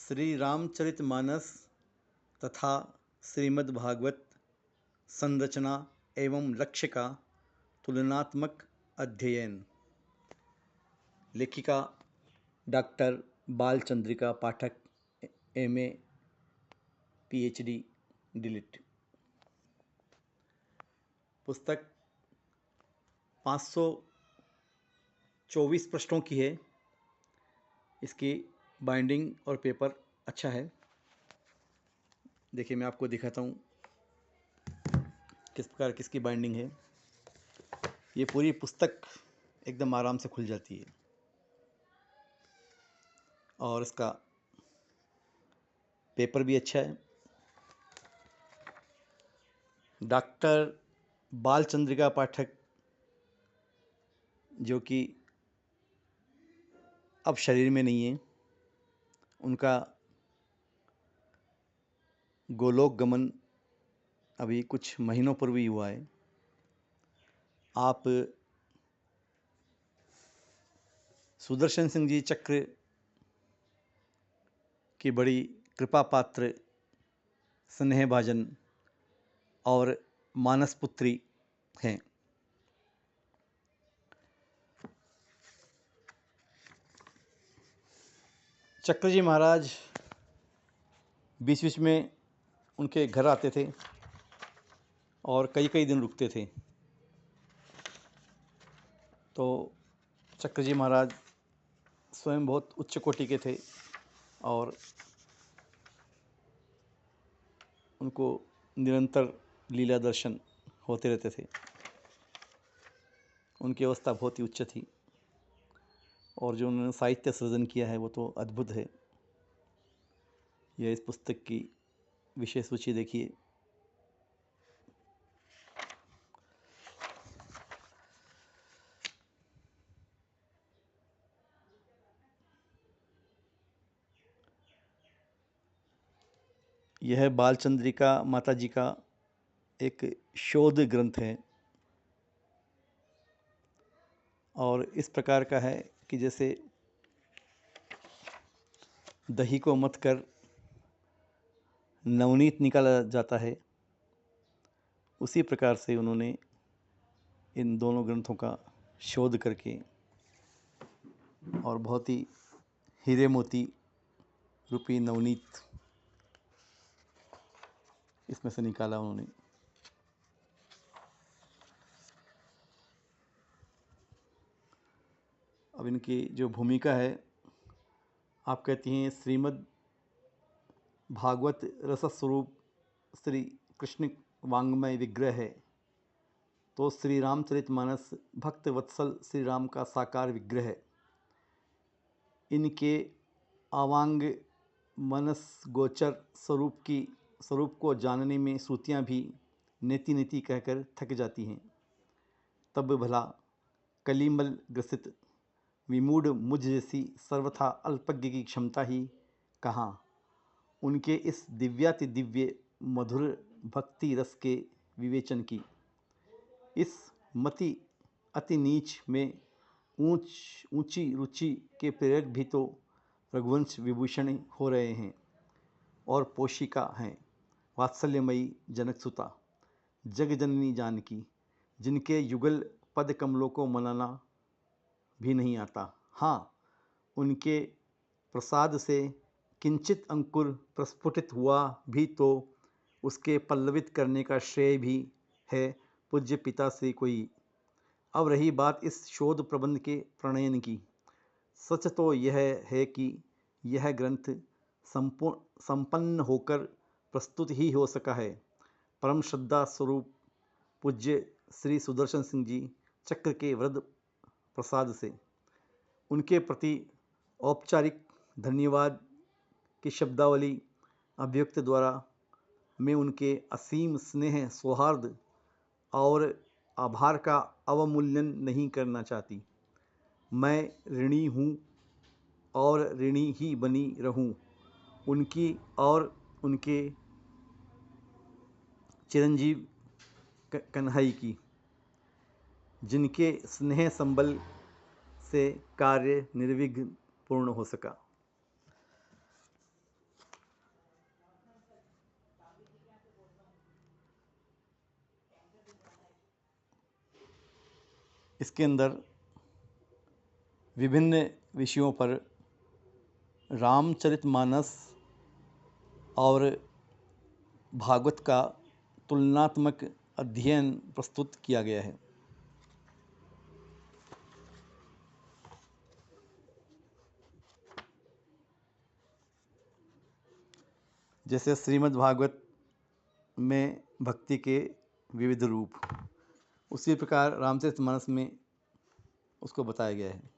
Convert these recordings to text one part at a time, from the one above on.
श्री रामचरितमानस तथा श्रीमद् भागवत संरचना एवं लक्ष्य का तुलनात्मक अध्ययन। लेखिका डॉक्टर बालचंद्रिका पाठक, एमए, पीएचडी, डिलीट। पुस्तक 524 पृष्ठों की है। इसकी बाइंडिंग और पेपर अच्छा है। देखिए, मैं आपको दिखाता हूँ किस प्रकार किसकी बाइंडिंग है। ये पूरी पुस्तक एकदम आराम से खुल जाती है और इसका पेपर भी अच्छा है। डॉक्टर बालचंद्रिका पाठक, जो कि अब शरीर में नहीं है, उनका गोलोक गमन अभी कुछ महीनों पूर्व ही हुआ है। आप सुदर्शन सिंह जी चक्र की बड़ी कृपा पात्र, स्नेहभाजन और मानस पुत्री हैं। चक्र जी महाराज बीच बीच में उनके घर आते थे और कई कई दिन रुकते थे। तो चक्र जी महाराज स्वयं बहुत उच्च कोटि के थे और उनको निरंतर लीला दर्शन होते रहते थे। उनकी अवस्था बहुत ही उच्च थी और जो उन्होंने साहित्य सृजन किया है वो तो अद्भुत है। यह इस पुस्तक की विषय सूची देखिए। यह बालचंद्रिका माता जी का एक शोध ग्रंथ है और इस प्रकार का है कि जैसे दही को मथ कर नवनीत निकाला जाता है, उसी प्रकार से उन्होंने इन दोनों ग्रंथों का शोध करके और बहुत ही हीरे मोती रूपी नवनीत इसमें से निकाला उन्होंने। अब इनकी जो भूमिका है, आप कहती हैं श्रीमद् भागवत रस स्वरूप श्री कृष्ण वांग्मय विग्रह है, तो श्री रामचरितमानस भक्त वत्सल श्री राम का साकार विग्रह है। इनके अवांग मनस गोचर स्वरूप को जानने में श्रुतियाँ भी नेति नेति कहकर थक जाती हैं। तब भला कलिमल ग्रसित विमूढ़ मुझ जैसी सर्वथा अल्पज्ञ की क्षमता ही कहाँ। उनके इस दिव्याति दिव्य मधुर भक्ति रस के विवेचन की इस मति अति नीच में ऊंची रुचि के प्रेरक भी तो रघुवंश विभूषण हो रहे हैं और पोषिका हैं वात्सल्यमयी जनकसुता जगजननी जानकी, जिनके युगल पद कमलों को मनाना भी नहीं आता। हाँ, उनके प्रसाद से किंचित अंकुर प्रस्फुटित हुआ भी तो उसके पल्लवित करने का श्रेय भी है पूज्य पिता से कोई। अब रही बात इस शोध प्रबंध के प्रणयन की। सच तो यह है कि यह ग्रंथ संपन्न होकर प्रस्तुत ही हो सका है परम श्रद्धा स्वरूप पूज्य श्री सुदर्शन सिंह जी चक्र के वृद्ध प्रसाद से। उनके प्रति औपचारिक धन्यवाद की शब्दावली अभिव्यक्त द्वारा मैं उनके असीम स्नेह, सौहार्द और आभार का अवमूल्यन नहीं करना चाहती। मैं ऋणी हूँ और ऋणी ही बनी रहूँ उनकी और उनके चिरंजीव कन्हई की, जिनके स्नेह संबल से कार्य निर्विघ्न पूर्ण हो सका। इसके अंदर विभिन्न विषयों पर रामचरितमानस और भागवत का तुलनात्मक अध्ययन प्रस्तुत किया गया है। जैसे श्रीमद् भागवत में भक्ति के विविध रूप, उसी प्रकार रामचरितमानस में उसको बताया गया है।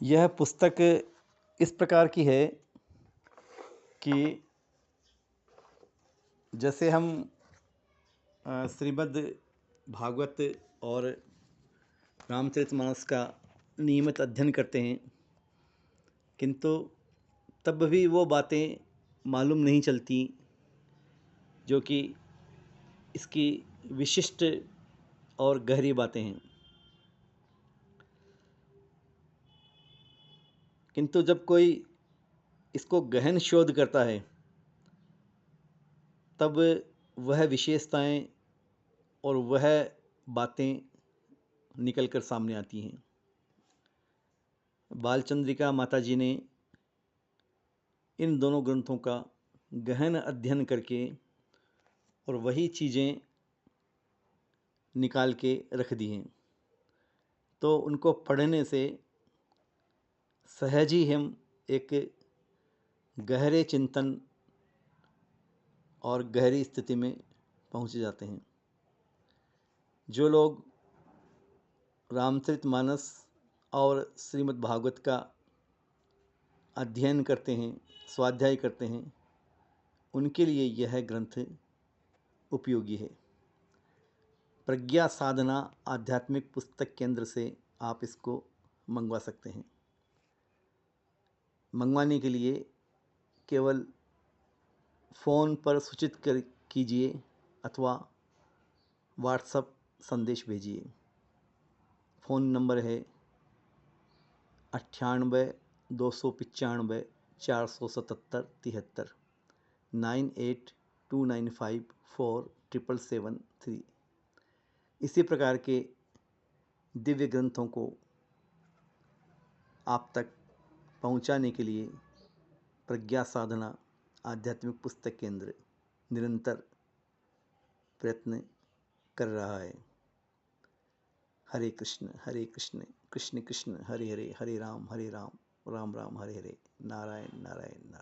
यह पुस्तक इस प्रकार की है कि जैसे हम श्रीमद् भागवत और रामचरितमानस का नियमित अध्ययन करते हैं, किंतु तब भी वो बातें मालूम नहीं चलती जो कि इसकी विशिष्ट और गहरी बातें हैं। किंतु जब कोई इसको गहन शोध करता है तब वह विशेषताएं और वह बातें निकल कर सामने आती हैं। बालचंद्रिका माता जी ने इन दोनों ग्रंथों का गहन अध्ययन करके और वही चीज़ें निकाल के रख दी हैं, तो उनको पढ़ने से सहज ही हम एक गहरे चिंतन और गहरी स्थिति में पहुंच जाते हैं। जो लोग रामचरितमानस और श्रीमद् भागवत का अध्ययन करते हैं, स्वाध्याय करते हैं, उनके लिए यह ग्रंथ उपयोगी है। प्रज्ञा साधना आध्यात्मिक पुस्तक केंद्र से आप इसको मंगवा सकते हैं। मंगवाने के लिए केवल फ़ोन पर सूचित कीजिए अथवा व्हाट्सएप संदेश भेजिए। फ़ोन नंबर है 98-295-477-73 98-295-47773। इसी प्रकार के दिव्य ग्रंथों को आप तक पहुंचाने के लिए प्रज्ञा साधना आध्यात्मिक पुस्तक केंद्र निरंतर प्रयत्न कर रहा है। हरे कृष्ण कृष्ण कृष्ण हरे हरे, हरे राम राम राम हरे हरे, नारायण नारायण नारायण।